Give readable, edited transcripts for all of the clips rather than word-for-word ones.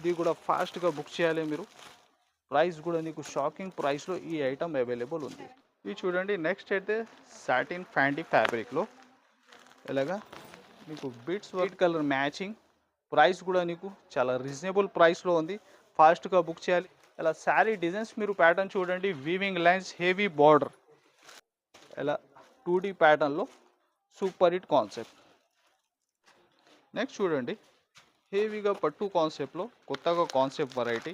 ఇది కూడా ఫాస్ట్గా బుక్ చేయాలి మీరు. ప్రైస్ కూడా నీకు షాకింగ్ ప్రైస్లో ఈ ఐటమ్ అవైలబుల్ ఉంది. ఇది చూడండి. నెక్స్ట్ అయితే సాటిన్ ఫ్యాంటీ ఫ్యాబ్రిక్లో ఇలాగా మీకు beats white colour matching. Price కూడా నీకు చాలా రీజనబుల్ ప్రైస్లో ఉంది. ఫాస్ట్గా బుక్ చేయాలి. ఇలా శారీ డిజైన్స్ మీరు ప్యాటర్న్ చూడండి. వీవింగ్ లైన్స్, హెవీ బార్డర్, ఇలా 2D ప్యాటర్న్లో సూపర్ హిట్ కాన్సెప్ట్. నెక్స్ట్ చూడండి, హెవీగా పట్టు కాన్సెప్ట్లో కొత్తగా కాన్సెప్ట్ వెరైటీ.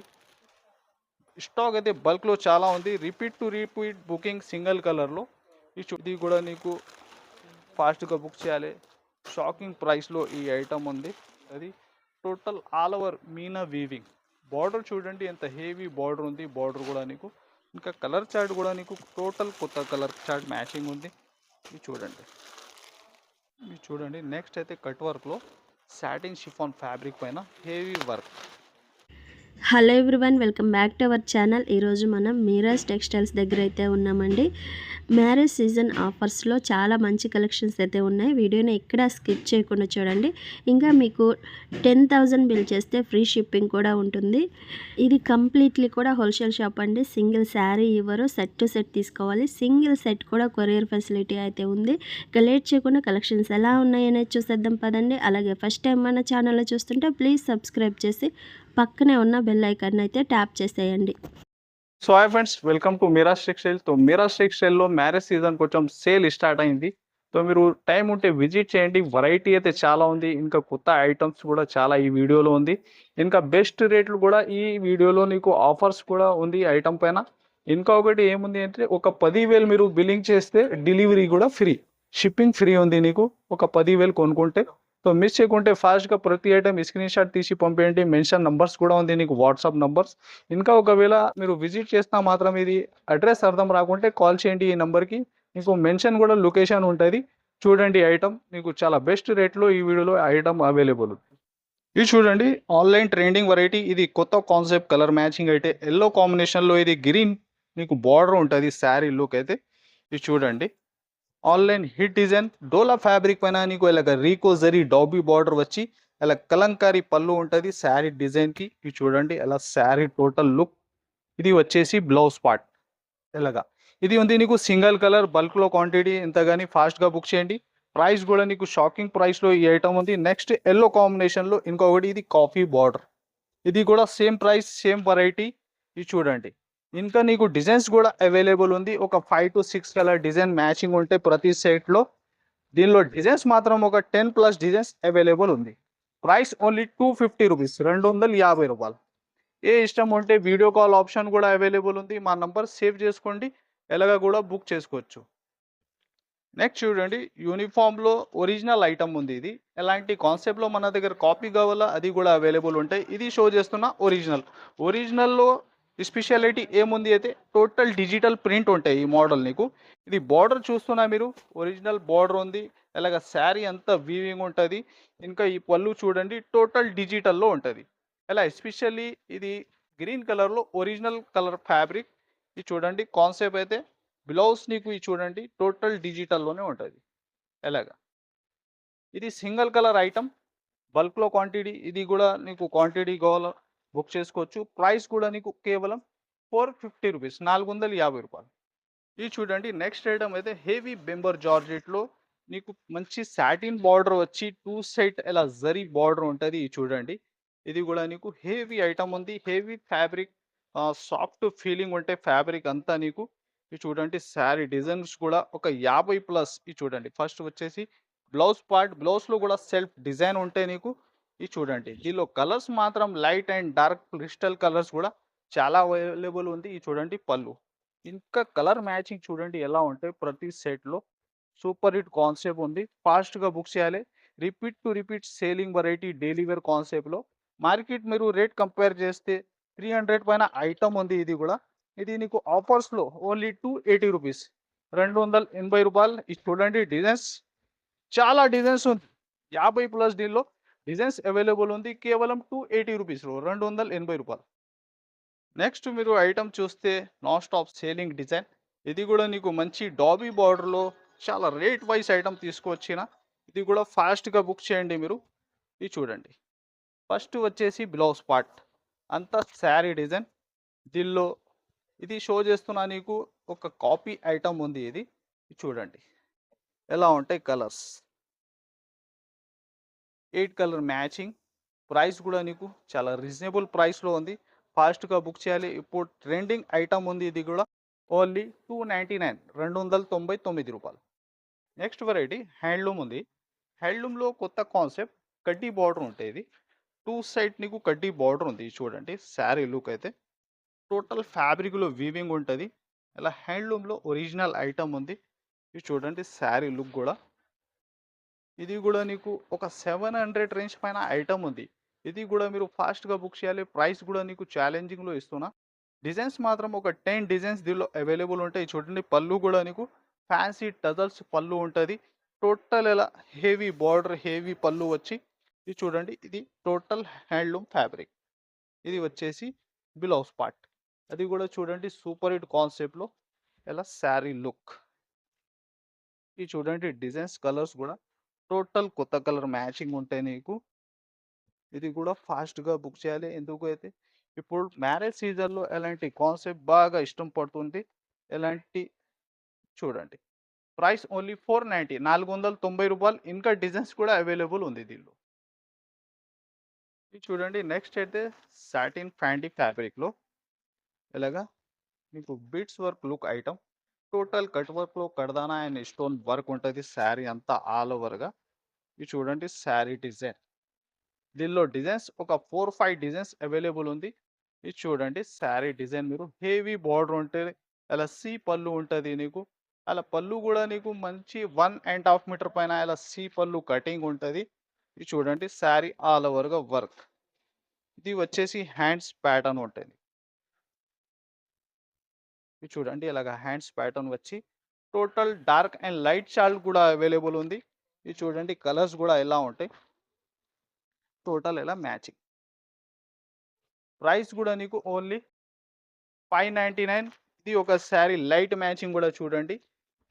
స్టాక్ అయితే బల్క్లో చాలా ఉంది. Repeat to repeat booking single కలర్లో. ఇది కూడా నీకు ఫాస్ట్గా బుక్ చేయాలి. షాకింగ్ ప్రైస్లో ఈ ఐటమ్ ఉంది. అది total all over Meena weaving. Border చూడండి ఎంత హెవీ బార్డర్ ఉంది. బార్డర్ కూడా నీకు ఇంకా కలర్ చార్ట్ కూడా నీకు టోటల్ కొత్త కలర్ చార్ట్ మ్యాచింగ్ ఉంది. ఇది చూడండి. నెక్స్ట్ అయితే కట్ వర్క్లో సాటిన్ షిఫాన్ ఫ్యాబ్రిక్ పైన heavy work. Hello everyone, welcome back to our channel. ఈరోజు మనం మీరాజ్ టెక్స్టైల్స్ దగ్గర అయితే ఉన్నామండి. మ్యారేజ్ సీజన్ ఆఫర్స్లో చాలా మంచి కలెక్షన్స్ అయితే ఉన్నాయి. వీడియోని ఎక్కడ స్కిప్ చేయకుండా చూడండి. ఇంకా మీకు 10,000 బిల్ చేస్తే ఫ్రీ షిప్పింగ్ కూడా ఉంటుంది. ఇది కంప్లీట్లీ కూడా హోల్సేల్ షాప్ అండి. సింగిల్ శారీ ఇవ్వరు, సెట్ టు సెట్ తీసుకోవాలి. సింగిల్ సెట్ కూడా కొరియర్ ఫెసిలిటీ అయితే ఉంది. ఇక లేట్ చేయకుండా కలెక్షన్స్ ఎలా ఉన్నాయనేది చూసేద్దాం పదండి. అలాగే ఫస్ట్ టైం మన ఛానల్లో చూస్తుంటే ప్లీజ్ సబ్స్క్రైబ్ చేసి పక్కనే ఉన్న బెల్ ఐకాన్ అయితే ట్యాప్ చేసేయండి. So hi friends, welcome to Meeraj textile. So Meeraj టెక్స్టైల్లో మ్యారేజ్ సీజన్ కొంచెం సేల్ స్టార్ట్ అయింది. సో మీరు టైం ఉంటే విజిట్ చేయండి. వెరైటీ అయితే చాలా ఉంది. ఇంకా కొత్త ఐటమ్స్ కూడా చాలా ఈ వీడియోలో ఉంది. ఇంకా బెస్ట్ రేట్లు కూడా ఈ వీడియోలో నీకు ఆఫర్స్ కూడా ఉంది ఐటమ్ పైన. ఇంకా ఒకటి ఏముంది అంటే, ఒక 10,000 మీరు బిల్లింగ్ చేస్తే డెలివరీ కూడా ఫ్రీ, షిప్పింగ్ ఫ్రీ ఉంది నీకు ఒక 10,000 కొనుక్కుంటే. సో మిస్ చేయకుంటే ఫాస్ట్గా ప్రతి ఐటమ్ స్క్రీన్ షాట్ తీసి పంపేయండి. మెన్షన్ నంబర్స్ కూడా ఉంది నీకు, వాట్సాప్ నంబర్స్. ఇంకా ఒకవేళ మీరు విజిట్ చేసినా మాత్రం ఇది అడ్రస్ అర్థం రాకుంటే కాల్ చేయండి ఈ నెంబర్కి. మీకు మెన్షన్ కూడా లొకేషన్ ఉంటుంది. చూడండి ఐటమ్ మీకు చాలా బెస్ట్ రేట్లో ఈ వీడియోలో ఐటమ్ అవైలబుల్. ఇది చూడండి, ఆన్లైన్ ట్రెండింగ్ వెరైటీ. ఇది కొత్త కాన్సెప్ట్ కలర్ మ్యాచింగ్ అయితే ఎల్లో కాంబినేషన్లో ఇది గ్రీన్ మీకు బార్డర్ ఉంటుంది శారీ లుక్ అయితే. ఇది చూడండి, ఆన్లైన్ హిట్ డిజైన్ డోలా ఫ్యాబ్రిక్ పైన నీకు ఇలాగ రీకో జరీ డాబీ బార్డర్ వచ్చి ఇలా కలంకారీ పళ్ళు ఉంటుంది శారీ డిజైన్కి. ఇది చూడండి అలా శారీ టోటల్ లుక్. ఇది వచ్చేసి బ్లౌజ్ పార్ట్ ఇలాగా. ఇది ఉంది నీకు సింగిల్ కలర్, బల్క్లో క్వాంటిటీ ఎంత కానీ ఫాస్ట్గా బుక్ చేయండి. ప్రైస్ కూడా నీకు షాకింగ్ ప్రైస్లో ఈ ఐటమ్ ఉంది. నెక్స్ట్ ఎల్లో కాంబినేషన్లో ఇంకొకటి, ఇది కాఫీ బార్డర్. ఇది కూడా సేమ్ ప్రైస్, సేమ్ వెరైటీ. ఇది చూడండి, ఇంకా నీకు డిజైన్స్ కూడా అవైలబుల్ ఉంది. ఒక 5 to 6 కలర్ డిజైన్ మ్యాచింగ్ ఉంటే ప్రతి సెట్లో. దీనిలో డిజైన్స్ మాత్రం ఒక 10+ డిజైన్స్ అవైలబుల్ ఉంది. ప్రైస్ ఓన్లీ 250 రూపీస్, 250 రూపాయలు. ఏ ఇష్టం ఉంటే వీడియో కాల్ ఆప్షన్ కూడా అవైలబుల్ ఉంది. మా నంబర్ సేవ్ చేసుకోండి, ఎలాగ కూడా బుక్ చేసుకోవచ్చు. నెక్స్ట్ చూడండి, యూనిఫామ్లో ఒరిజినల్ ఐటమ్ ఉంది. ఇది ఎలాంటి కాన్సెప్ట్లో మన దగ్గర కాపీ కావాలా అది కూడా అవైలబుల్ ఉంటాయి. ఇది షో చేస్తున్న ఒరిజినల్లో స్పెషాలిటీ ఏముంది అయితే టోటల్ డిజిటల్ ప్రింట్ ఉంటాయి ఈ మోడల్ నీకు. ఇది బార్డర్ చూస్తున్నా మీరు, ఒరిజినల్ బార్డర్ ఉంది. ఇలాగ శారీ అంతా వీవింగ్ ఉంటుంది. ఇంకా ఈ పళ్ళు చూడండి టోటల్ డిజిటల్లో ఉంటుంది. ఇలా ఎస్పెషల్లీ ఇది గ్రీన్ కలర్లో ఒరిజినల్ కలర్ ఫ్యాబ్రిక్. ఇది చూడండి కాన్సెప్ట్ అయితే. బ్లౌజ్ నీకు ఇది చూడండి టోటల్ డిజిటల్లోనే ఉంటుంది. ఎలాగా ఇది సింగిల్ కలర్ ఐటమ్, బల్క్లో క్వాంటిటీ. ఇది కూడా నీకు క్వాంటిటీ కావాలో బుక్ చేసుకోవచ్చు. ప్రైస్ కూడా నీకు కేవలం 450 రూపీస్, 450 రూపాయలు. ఇది చూడండి, నెక్స్ట్ ఐటమ్ అయితే హెవీ బెంబర్ జార్జెట్లో నీకు మంచి సాటిన్ బార్డర్ వచ్చి 2 సైడ్ ఇలా జరీ బార్డర్ ఉంటుంది. ఇది చూడండి, ఇది కూడా నీకు హెవీ ఐటమ్ ఉంది. హెవీ ఫ్యాబ్రిక్, సాఫ్ట్ ఫీలింగ్ ఉంటే ఫ్యాబ్రిక్ అంతా నీకు. ఇది చూడండి శారీ డిజైన్స్ కూడా ఒక 50+. ఇది చూడండి, ఫస్ట్ వచ్చేసి బ్లౌజ్ పార్ట్, బ్లౌజ్లో కూడా సెల్ఫ్ డిజైన్ ఉంటే నీకు. ఇది చూడండి, దీనిలో కలర్స్ మాత్రం light and dark crystal colours కూడా చాలా అవైలబుల్ ఉంది. ఇది చూడండి పళ్ళు, ఇంకా కలర్ మ్యాచింగ్ చూడండి ఎలా ఉంటాయి ప్రతి సెట్లో. సూపర్ హిట్ కాన్సెప్ట్ ఉంది. ఫాస్ట్గా బుక్ చేయాలి. Repeat to repeat selling variety daily wear కాన్సెప్ట్లో. మార్కెట్ మీరు రేట్ కంపేర్ చేస్తే 300 పైన ఐటమ్ ఉంది. ఇది కూడా ఇది నీకు ఆఫర్స్లో ఓన్లీ 280 రూపీస్, 280 రూపాయలు. ఇది చూడండి డిజైన్స్, చాలా డిజైన్స్ ఉంది. 50+ దీనిలో డిజైన్స్ అవైలబుల్ ఉంది. కేవలం 280 రూపీస్లో, 280 రూపాయలు. నెక్స్ట్ మీరు ఐటమ్ చూస్తే నాన్ స్టాప్ సేలింగ్ డిజైన్. ఇది కూడా నీకు మంచి డాబీ బార్డర్లో చాలా రేట్ వైజ్ ఐటమ్ తీసుకొచ్చిన. ఇది కూడా ఫాస్ట్గా బుక్ చేయండి మీరు. ఇది చూడండి, ఫస్ట్ వచ్చేసి బ్లౌజ్ పార్ట్. అంతా శారీ డిజైన్. దీనిలో ఇది షో చేస్తున్నా నీకు ఒక కాపీ ఐటమ్ ఉంది ఇది. చూడండి ఎలా ఉంటాయి కలర్స్. 8 colour matching. ప్రైస్ కూడా నీకు చాలా రీజనబుల్ ప్రైస్లో ఉంది. ఫాస్ట్గా బుక్ చేయాలి. ఇప్పుడు ట్రెండింగ్ ఐటమ్ ఉంది ఇది కూడా. ఓన్లీ 299 రూపాయలు. నెక్స్ట్ వెరైటీ హ్యాండ్లూమ్ ఉంది. హ్యాండ్లూమ్లో కొత్త కాన్సెప్ట్ కడ్డీ బార్డర్ ఉంటుంది. ఇది 2 సైడ్ నీకు కడ్డీ బార్డర్ ఉంది. చూడండి శారీ లుక్ అయితే టోటల్ ఫ్యాబ్రిక్లో వీవింగ్ ఉంటుంది. ఇలా హ్యాండ్లూమ్లో ఒరిజినల్ ఐటమ్ ఉంది. ఇది చూడండి శారీ లుక్ కూడా. ఇది కూడా నీకు ఒక 700 రేంజ్ పైన ఐటమ్ ఉంది. ఇది కూడా మీరు ఫాస్ట్గా బుక్ చేయాలి. ప్రైస్ కూడా నీకు ఛాలెంజింగ్లో ఇస్తున్నా. డిజైన్స్ మాత్రం ఒక 10 డిజైన్స్ దీనిలో అవైలబుల్ ఉంటాయి. చూడండి పళ్ళు కూడా నీకు ఫ్యాన్సీ టజల్స్ పళ్ళు ఉంటుంది. టోటల్ ఇలా హెవీ బార్డర్ హెవీ పళ్ళు వచ్చి ఇది చూడండి. ఇది టోటల్ హ్యాండ్లూమ్ ఫ్యాబ్రిక్. ఇది వచ్చేసి బ్లౌజ్ పార్ట్. అది కూడా చూడండి సూపర్ హిట్ కాన్సెప్ట్లో ఇలా శారీ లుక్. ఇది చూడండి డిజైన్స్ కలర్స్ కూడా టోటల్ కొత్త కలర్ మ్యాచింగ్ ఉంటాయి నీకు. ఇది కూడా ఫాస్ట్గా బుక్ చేయాలి. ఎందుకు అయితే ఇప్పుడు మ్యారేజ్ సీజన్లో ఎలాంటి కాన్సెప్ట్ బాగా ఇష్టం పడుతుంది. ఎలాంటి చూడండి ప్రైస్ ఓన్లీ 490 రూపాయలు. ఇంకా డిజైన్స్ కూడా అవైలబుల్ ఉంది దీనిలో. ఇది చూడండి నెక్స్ట్ అయితే సాటిన్ ఫ్యాంటీ ఫ్యాబ్రిక్లో ఇలాగా మీకు beads work look item. Total cut వర్క్లో కడదానా అండ్ స్టోన్ వర్క్ ఉంటుంది. శారీ అంతా ఆల్ ఓవర్గా. ఇది చూడండి శారీ డిజైన్. దీనిలో డిజైన్స్ ఒక 4-5 డిజైన్స్ అవైలబుల్ ఉంది. ఇది చూడండి శారీ డిజైన్. మీరు హెవీ బార్డర్ ఉంటుంది. అలా సి పళ్ళు ఉంటుంది నీకు. అలా పళ్ళు కూడా నీకు మంచి 1.5 మీటర్ పైన ఇలా సి పళ్ళు కటింగ్ ఉంటుంది. ఇది చూడండి శారీ ఆల్ ఓవర్గా వర్క్. ఇది వచ్చేసి హ్యాండ్స్ ప్యాటర్న్ ఉంటుంది. ఇది చూడండి ఇలాగ హ్యాండ్స్ ప్యాటర్న్ వచ్చి total dark and light short కూడా అవైలబుల్ ఉంది. ఇది చూడండి కలర్స్ కూడా ఎలా ఉంటాయి. టోటల్ ఇలా మ్యాచింగ్. ప్రైస్ కూడా నీకు ఓన్లీ 599. ఇది ఒక శారీ లైట్ మ్యాచింగ్ కూడా చూడండి.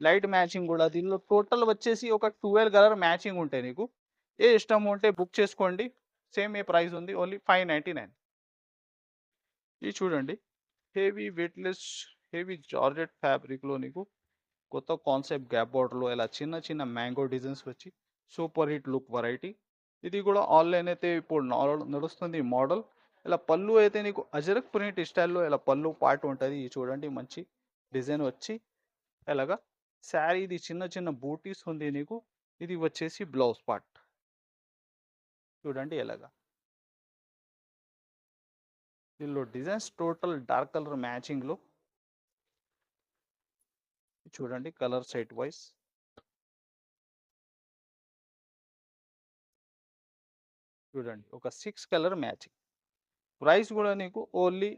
లైట్ మ్యాచింగ్ కూడా దీనిలో టోటల్ వచ్చేసి ఒక 12 కలర్ మ్యాచింగ్ ఉంటాయి నీకు. ఏ ఇష్టం ఉంటే బుక్ చేసుకోండి. సేమ్ ఏ ప్రైస్ ఉంది ఓన్లీ 599. ఇది చూడండి హెవీ వెయిట్లెస్ హెవీ జార్జెట్ ఫ్యాబ్రిక్లో నీకు కొత్త కాన్సెప్ట్ గ్యాప్ బార్డర్లో ఇలా చిన్న చిన్న మ్యాంగో డిజైన్స్ వచ్చి సూపర్ హిట్ లుక్ వెరైటీ. ఇది కూడా ఆన్లైన్ అయితే ఇప్పుడు నడుస్తుంది మోడల్. ఇలా పళ్ళు అయితే నీకు అజరక్ ప్రింట్ స్టైల్లో ఇలా పళ్ళు పార్ట్ ఉంటుంది. ఇది చూడండి మంచి డిజైన్ వచ్చి ఇలాగా శారీ. ఇది చిన్న చిన్న బూటీస్ ఉంది నీకు. ఇది వచ్చేసి బ్లౌజ్ పార్ట్. చూడండి ఎలాగా దీనిలో డిజైన్స్ టోటల్ డార్క్ కలర్ మ్యాచింగ్లో. చూడండి కలర్ సైట్ వైస్. చూడండి ఒక 6 కలర్ మ్యాచింగ్. ప్రైస్ కూడా నీకు ఓన్లీ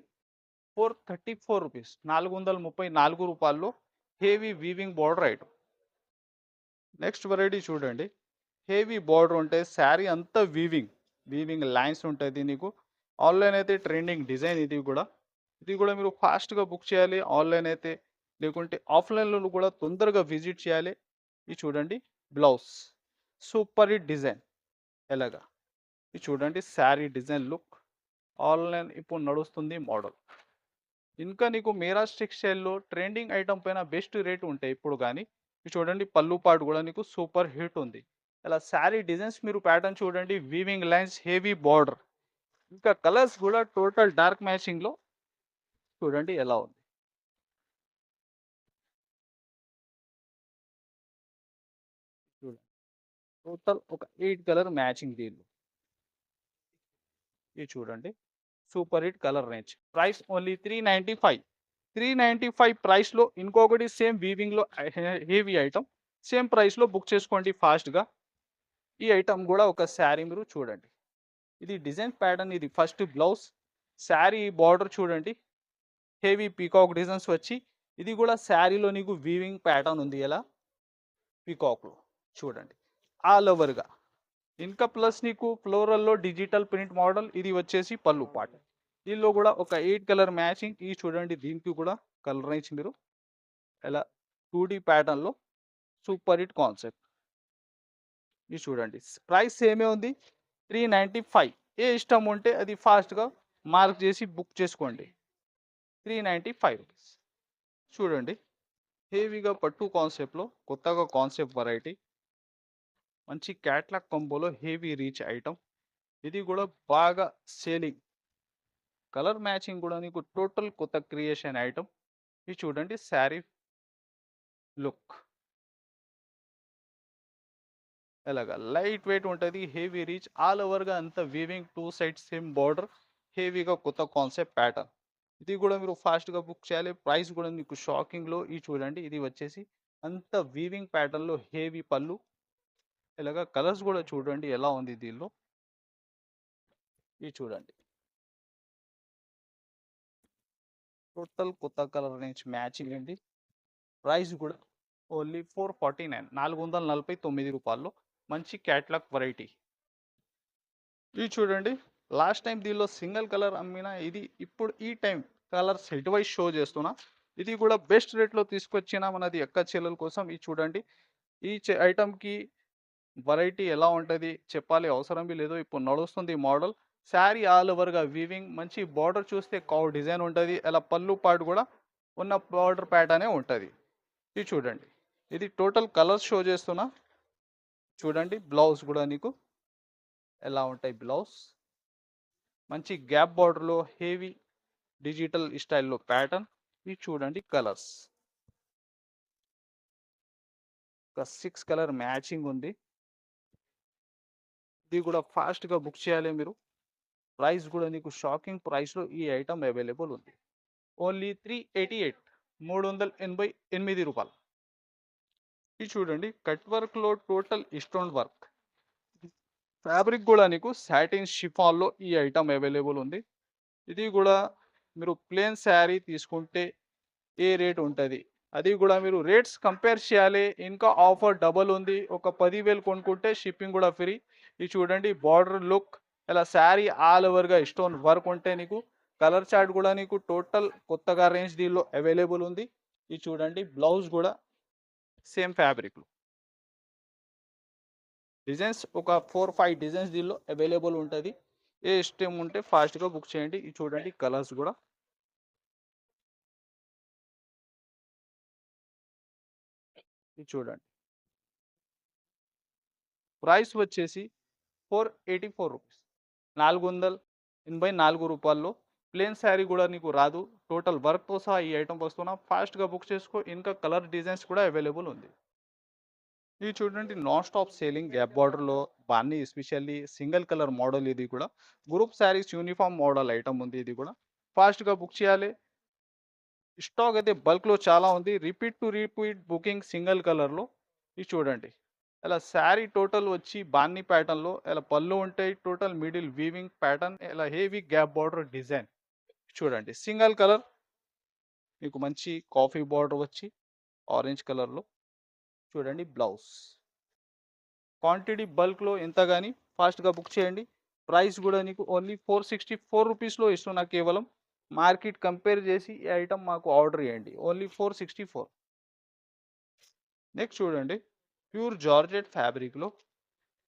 434 రూపీస్. 434 రూపాయల్లో heavy weaving border item. Next variety చూడండి హెవీ బార్డర్ ఉంటే శారీ అంతా వీవింగ్ లైన్స్ ఉంటుంది నీకు. ఆన్లైన్ అయితే ట్రెండింగ్ డిజైన్. ఇది కూడా మీరు ఫాస్ట్గా బుక్ చేయాలి. ఆన్లైన్ అయితే లేకుంటే ఆఫ్లైన్లో కూడా తొందరగా విజిట్ చేయాలి. ఇది చూడండి బ్లౌజ్ సూపర్ హిట్ డిజైన్ ఎలాగా. ఇది చూడండి శారీ డిజైన్ లుక్. ఆన్లైన్ ఇప్పుడు నడుస్తుంది మోడల్. ఇంకా నీకు మీరాజ్ టెక్స్టైల్లో ట్రెండింగ్ ఐటమ్ పైన బెస్ట్ రేట్ ఉంటాయి ఇప్పుడు. కానీ ఇది చూడండి పళ్ళు పాటు కూడా నీకు సూపర్ హిట్ ఉంది. ఇలా శారీ డిజైన్స్ మీరు ప్యాటర్న్ చూడండి. Weaving lines heavy border. ఇంకా కలర్స్ కూడా టోటల్ డార్క్ మ్యాచింగ్లో చూడండి ఎలా ఉంది. చూడండి టోటల్ ఒక 8 కలర్ మ్యాచింగ్ దీనిలో. ఇది చూడండి super hit colour range. Price only 395 ప్రైస్లో ఇంకొకటి సేమ్ వీవింగ్లో హెవీ ఐటమ్. సేమ్ ప్రైస్లో బుక్ చేసుకోండి ఫాస్ట్గా. ఈ ఐటమ్ కూడా ఒక శారీ మీరు చూడండి. ఇది డిజైన్ ప్యాటర్న్. ఇది ఫస్ట్ బ్లౌజ్. శారీ బార్డర్ చూడండి హెవీ పీకాక్ డిజైన్స్ వచ్చి. ఇది కూడా శారీలో నీకు వీవింగ్ ప్యాటర్న్ ఉంది ఎలా పీకాక్లో. చూడండి ఆల్ ఓవర్గా. ఇంకా ప్లస్ నీకు ఫ్లోరల్లో డిజిటల్ ప్రింట్ మోడల్. ఇది వచ్చేసి పళ్ళు పాట. దీనిలో కూడా ఒక 8 కలర్ మ్యాచింగ్. ఇది చూడండి దీనికి కూడా కలర్ రేంజ్ మీరు ఎలా 2D ప్యాటర్న్లో సూపర్ హిట్ కాన్సెప్ట్. ఇది చూడండి ప్రైస్ సేమే ఉంది 395. ఏ ఇష్టం ఉంటే అది ఫాస్ట్గా మార్క్ చేసి బుక్ చేసుకోండి. 395 రూపీస్. చూడండి హెవీగా పట్టు కాన్సెప్ట్‌లో కొత్తగా కాన్సెప్ట్ వెరైటీ. మంచి క్యాట్లాగ్ కాంబోలో హెవీ రీచ్ ఐటెమ్. ఇది కూడా బాగా సేలింగ్. కలర్ మ్యాచింగ్ కూడా నీకు టోటల్ కొత్త క్రియేషన్ ఐటెమ్. ఇది చూడండి శారీ లుక్ ఎలాగా లైట్ వెయిట్ ఉంటుంది. హెవీ రీచ్ ఆల్ ఓవర్గా అంత వీవింగ్ 2 సైడ్స్ సేమ్ బార్డర్. హెవీగా కొత్త కాన్సెప్ట్ ప్యాటర్న్. ఇది కూడా మీరు ఫాస్ట్‌గా బుక్ చేయాలి. ప్రైస్ కూడా మీకు షాకింగ్‌లో ఇది చూడండి. ఇది వచ్చేసి అంత వీవింగ్ ప్యాటర్న్‌లో హెవీ పళ్ళు. ఇలాగా కలర్స్ కూడా చూడండి ఎలా ఉంది దీనిలో. ఇది చూడండి. టోటల్ కొత్త కలర్ రేంజ్ మ్యాచింగ్ అండి. ప్రైస్ కూడా ఓన్లీ 449 రూ. 449 మంచి క్యాట్లాగ్ వెరైటీ. ఇది చూడండి లాస్ట్ టైం దీనిలో సింగిల్ కలర్ అమ్మిన ఇది ఇప్పుడు ఈ time colour set wise show చేస్తున్నా. ఇది కూడా బెస్ట్ రేట్లో తీసుకొచ్చిన మనది అక్క చెల్లెల కోసం. ఇది చూడండి ఈ ఐటమ్కి వెరైటీ ఎలా ఉంటుంది చెప్పాలి అవసరం లేదు. ఇప్పుడు నడుస్తుంది మోడల్. శారీ ఆల్ ఓవర్గా వీవింగ్ మంచి బార్డర్ చూస్తే కౌ డిజైన్ ఉంటుంది. అలా పళ్ళు పాటు కూడా ఉన్న బార్డర్ ప్యాటర్నే ఉంటుంది. ఇది చూడండి ఇది టోటల్ కలర్స్ షో చేస్తున్నా. చూడండి బ్లౌజ్ కూడా నీకు ఎలా ఉంటాయి. బ్లౌజ్ మంచి గ్యాప్ బార్డర్లో హెవీ డిజిటల్ స్టైల్లో ప్యాటర్న్. ఇది చూడండి కలర్స్ ఒక 6 కలర్ మ్యాచింగ్ ఉంది. ఇది కూడా ఫాస్ట్గా బుక్ చేయాలి మీరు. ప్రైస్ కూడా నీకు షాకింగ్ ప్రైస్లో ఈ ఐటమ్ అవైలబుల్ ఉంది. ఓన్లీ 388 రూ. 388. ఇది చూడండి కట్ వర్క్లో టోటల్ స్టోన్ వర్క్. ఫ్యాబ్రిక్ కూడా నీకు సాటిన్ షిఫాన్లో ఈ ఐటమ్ అవైలబుల్ ఉంది. ఇది కూడా మీరు ప్లేన్ శారీ తీసుకుంటే ఏ రేట్ ఉంటుంది అది కూడా మీరు రేట్స్ కంపేర్ చేయాలి. ఇంకా ఆఫర్ డబల్ ఉంది. ఒక 10,000 కొనుక్కుంటే షిప్పింగ్ కూడా ఫ్రీ. ఇది చూడండి బార్డర్ లుక్ ఇలా శారీ ఆల్ ఓవర్గా స్టోన్ వర్క్ ఉంటే నీకు కలర్ చార్ట్ కూడా నీకు టోటల్ కొత్తగా రేంజ్ దీనిలో అవైలబుల్ ఉంది. ఇది చూడండి బ్లౌజ్ కూడా సేమ్ ఫ్యాబ్రిక్లో డిజైన్స్ ఒక 4-5 డిజైన్స్ దీనిలో అవైలబుల్ ఉంటుంది. ఏ ఇష్టం ఉంటే ఫాస్ట్గా బుక్ చేయండి. ఇది చూడండి కలర్స్ కూడా ఇది చూడండి. ప్రైస్ వచ్చేసి 484 రూపీస్. రూ. 484 ప్లేన్ శారీ కూడా నీకు రాదు. టోటల్ వర్క్తో సహా ఈ ఐటమ్ వస్తున్నా. ఫాస్ట్గా బుక్ చేసుకో. ఇంకా కలర్ డిజైన్స్ కూడా అవైలబుల్ ఉంది. ఇది చూడండి నాన్ స్టాప్ సేలింగ్ గ్యాప్ బార్డర్లో బాన్ని ఎస్పెషల్లీ సింగిల్ కలర్ మోడల్. ఇది కూడా group saris uniform model item ఉంది. ఇది కూడా ఫాస్ట్గా బుక్ చేయాలి. స్టాక్ అయితే బల్క్లో చాలా ఉంది. Repeat to repeat booking single కలర్లో. ఇది చూడండి ఇలా శారీ టోటల్ వచ్చి బాన్ని ప్యాటర్న్లో ఇలా పళ్ళు ఉంటాయి. టోటల్ మిడిల్ వీవింగ్ ప్యాటర్న్ ఇలా హెవీ గ్యాప్ బార్డర్ డిజైన్. చూడండి సింగిల్ కలర్ మీకు మంచి కాఫీ బార్డర్ వచ్చి ఆరెంజ్ కలర్లో. చూడండి బ్లౌజ్ క్వాంటిటీ బల్క్లో ఎంత కానీ ఫాస్ట్గా బుక్ చేయండి. ప్రైస్ కూడా నీకు ఓన్లీ 464 రూపీస్లో ఇస్తున్నా. కేవలం మార్కెట్ కంపేర్ చేసి ఈ ఐటమ్ మాకు ఆర్డర్ చేయండి. ఓన్లీ 464. నెక్స్ట్ చూడండి ప్యూర్ జార్జెట్ ఫ్యాబ్రిక్లో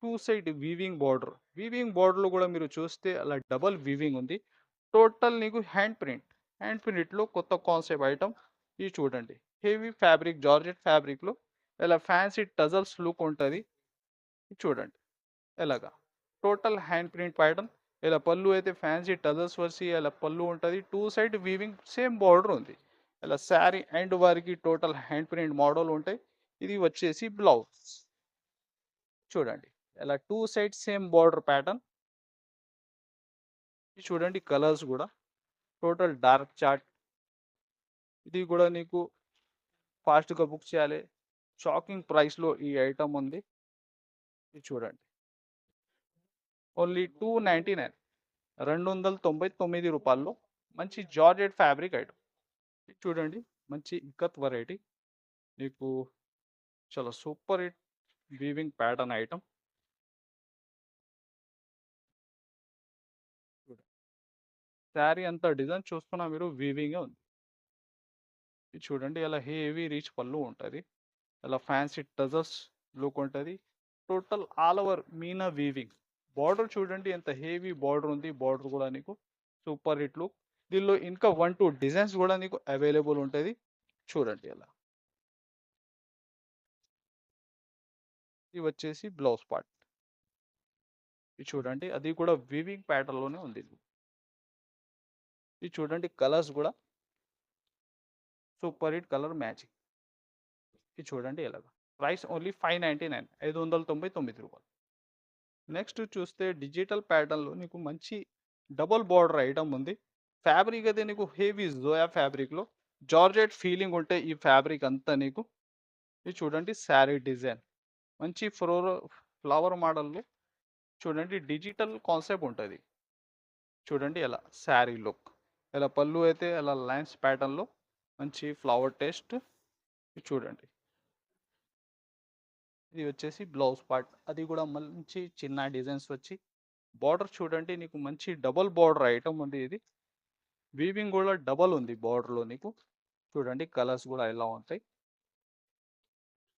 2 సైడ్ వీవింగ్ బార్డర్. వీవింగ్ బార్డర్లో కూడా మీరు చూస్తే అలా డబల్ వీవింగ్ ఉంది. టోటల్ నీకు హ్యాండ్ ప్రింట్లో కొత్త కాన్సెప్ట్ ఐటమ్. ఇది చూడండి హెవీ ఫ్యాబ్రిక్ జార్జెట్ ఫ్యాబ్రిక్లో ఇలా ఫ్యాన్సీ టజల్స్ లుక్ ఉంటుంది. చూడండి ఎలాగా టోటల్ హ్యాండ్ ప్రింట్ ప్యాటర్న్. ఇలా పళ్ళు అయితే ఫ్యాన్సీ టజల్స్ వచ్చి ఇలా పళ్ళు ఉంటుంది. 2 సైడ్ వీవింగ్ సేమ్ బార్డర్ ఉంది. ఇలా శారీ అండ్ వారికి టోటల్ హ్యాండ్ ప్రింట్ మోడల్ ఉంటాయి. ఇది వచ్చేసి బ్లౌజ్. చూడండి ఇలా 2 సైడ్ సేమ్ బార్డర్ ప్యాటర్న్. ఇది చూడండి కలర్స్ కూడా టోటల్ డార్క్ చార్ట్. ఇది కూడా నీకు ఫాస్ట్గా బుక్ చేయాలి. షాకింగ్ ప్రైస్లో ఈ ఐటమ్ ఉంది. ఇది చూడండి ఓన్లీ 299 రూపాయల్లో మంచి జార్జెట్ ఫ్యాబ్రిక్ ఐటమ్. ఇది చూడండి మంచి ఇక్కత్ వెరైటీ. నీకు చాలా super hit weaving pattern item. Sari అంతా డిజైన్ చూస్తున్నా మీరు వీవింగే ఉంది. ఇది చూడండి ఇలా హెవీ రీచ్ పళ్ళు ఉంటుంది. ఇలా ఫ్యాన్సీ టజల్స్ లుక్ ఉంటుంది. Total all over Meena weaving. Border చూడండి ఎంత హెవీ బార్డర్ ఉంది. బార్డర్ కూడా నీకు సూపర్ హిట్ లుక్. దీనిలో ఇంకా 1, 2 డిజైన్స్ కూడా నీకు అవైలబుల్ ఉంటుంది. చూడండి అలా. ఇది వచ్చేసి బ్లౌజ్ పార్ట్. ఇది చూడండి, అది కూడా వీవింగ్ ప్యాటర్న్ లోనే ఉంది. ఇది చూడండి, కలర్స్ కూడా సూపర్ హిట్ కలర్ మ్యాచింగ్. ఇది చూడండి ఎలాగ. ప్రైస్ ఓన్లీ 599, 599 రూపాయలు. నెక్స్ట్ చూస్తే డిజిటల్ ప్యాటర్న్లో నీకు మంచి డబుల్ బార్డర్ ఐటమ్ ఉంది. ఫ్యాబ్రిక్ అయితే నీకు హెవీ జోయా ఫ్యాబ్రిక్లో జార్జెట్ ఫీలింగ్ ఉంటే ఈ ఫ్యాబ్రిక్ అంతా నీకు. ఇది చూడండి శారీ డిజైన్ మంచి ఫ్లవర్ మోడల్లో చూడండి, డిజిటల్ కాన్సెప్ట్ ఉంటుంది. చూడండి ఎలా శారీ లుక్. ఇలా పళ్ళు అయితే అలా లైన్స్ ప్యాటర్న్లో మంచి ఫ్లవర్ టేస్ట్. ఇది చూడండి, ఇది వచ్చేసి బ్లౌజ్ పార్ట్. అది కూడా మంచి చిన్న డిజైన్స్ వచ్చి బార్డర్ చూడండి, నీకు మంచి డబుల్ బార్డర్ ఐటమ్ ఉంది. ఇది వీవింగ్ కూడా డబల్ ఉంది బార్డర్లో నీకు. చూడండి కలర్స్ కూడా ఎలా ఉంటాయి.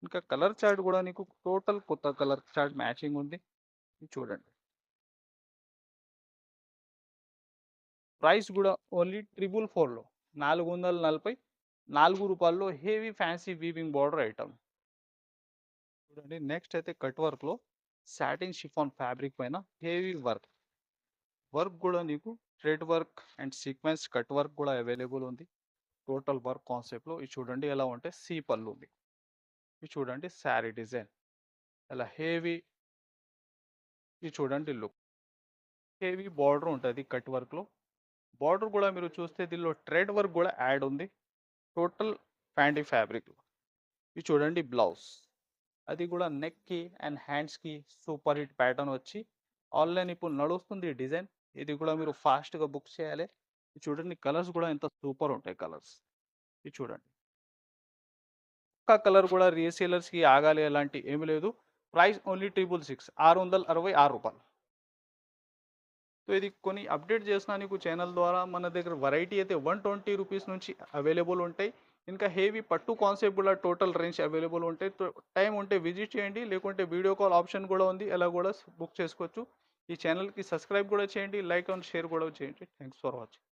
ఇంకా కలర్ చార్ట్ కూడా నీకు టోటల్ కొత్త కలర్ చార్ట్ మ్యాచింగ్ ఉంది. ఇది చూడండి. ప్రైస్ కూడా ఓన్లీ 444లో 444 రూపాయల్లో heavy fancy weaving border item. చూడండి నెక్స్ట్ అయితే కట్ వర్క్లో సాటిన్ షిఫాన్ ఫ్యాబ్రిక్ పైన హెవీ వర్క్ కూడా నీకు thread work and sequence cut work కూడా అవైలబుల్ ఉంది. టోటల్ వర్క్ కాన్సెప్ట్లో. ఇది చూడండి ఎలా ఉంటే సీ పళ్ళు ఉంది. ఇది చూడండి శారీ డిజైన్ అలా హెవీ. ఇది చూడండి లుక్, హెవీ బార్డర్ ఉంటుంది కట్ వర్క్లో. బార్డర్ కూడా మీరు చూస్తే దీనిలో థ్రెడ్ వర్క్ కూడా యాడ్ ఉంది. Total fancy fabric. ఇది చూడండి బ్లౌజ్. అది కూడా నెక్కి అండ్ హ్యాండ్స్కి సూపర్ హిట్ ప్యాటర్న్ వచ్చి ఆన్లైన్ ఇప్పుడు నడుస్తుంది డిజైన్. ఇది కూడా మీరు ఫాస్ట్గా బుక్ చేయాలి. ఇది చూడండి కలర్స్ కూడా ఎంత సూపర్ ఉంటాయి కలర్స్. ఇది చూడండి, ఒక్క కలర్ కూడా రీసేలర్స్కి ఆగాలి అలాంటి ఏమి లేదు. ప్రైస్ ఓన్లీ 666, 666 రూపాయలు. సో ఇది కొన్ని అప్డేట్ చేసిన నీకు ఛానల్ ద్వారా. మన దగ్గర వెరైటీ అయితే 120 రూపీస్ నుంచి అవైలబుల్ ఉంటాయి. ఇంకా హెవీ పట్టు కాన్సెప్ట్ కూడా టోటల్ రేంజ్ అవైలబుల్ ఉంటాయి. టైం ఉంటే విజిట్ చేయండి, లేకుంటే వీడియో కాల్ ఆప్షన్ కూడా ఉంది, అలా కూడా బుక్ చేసుకోవచ్చు. ఈ ఛానల్కి సబ్స్క్రైబ్ కూడా చేయండి, లైక్ అండ్ షేర్ కూడా చేయండి. Thanks for watching.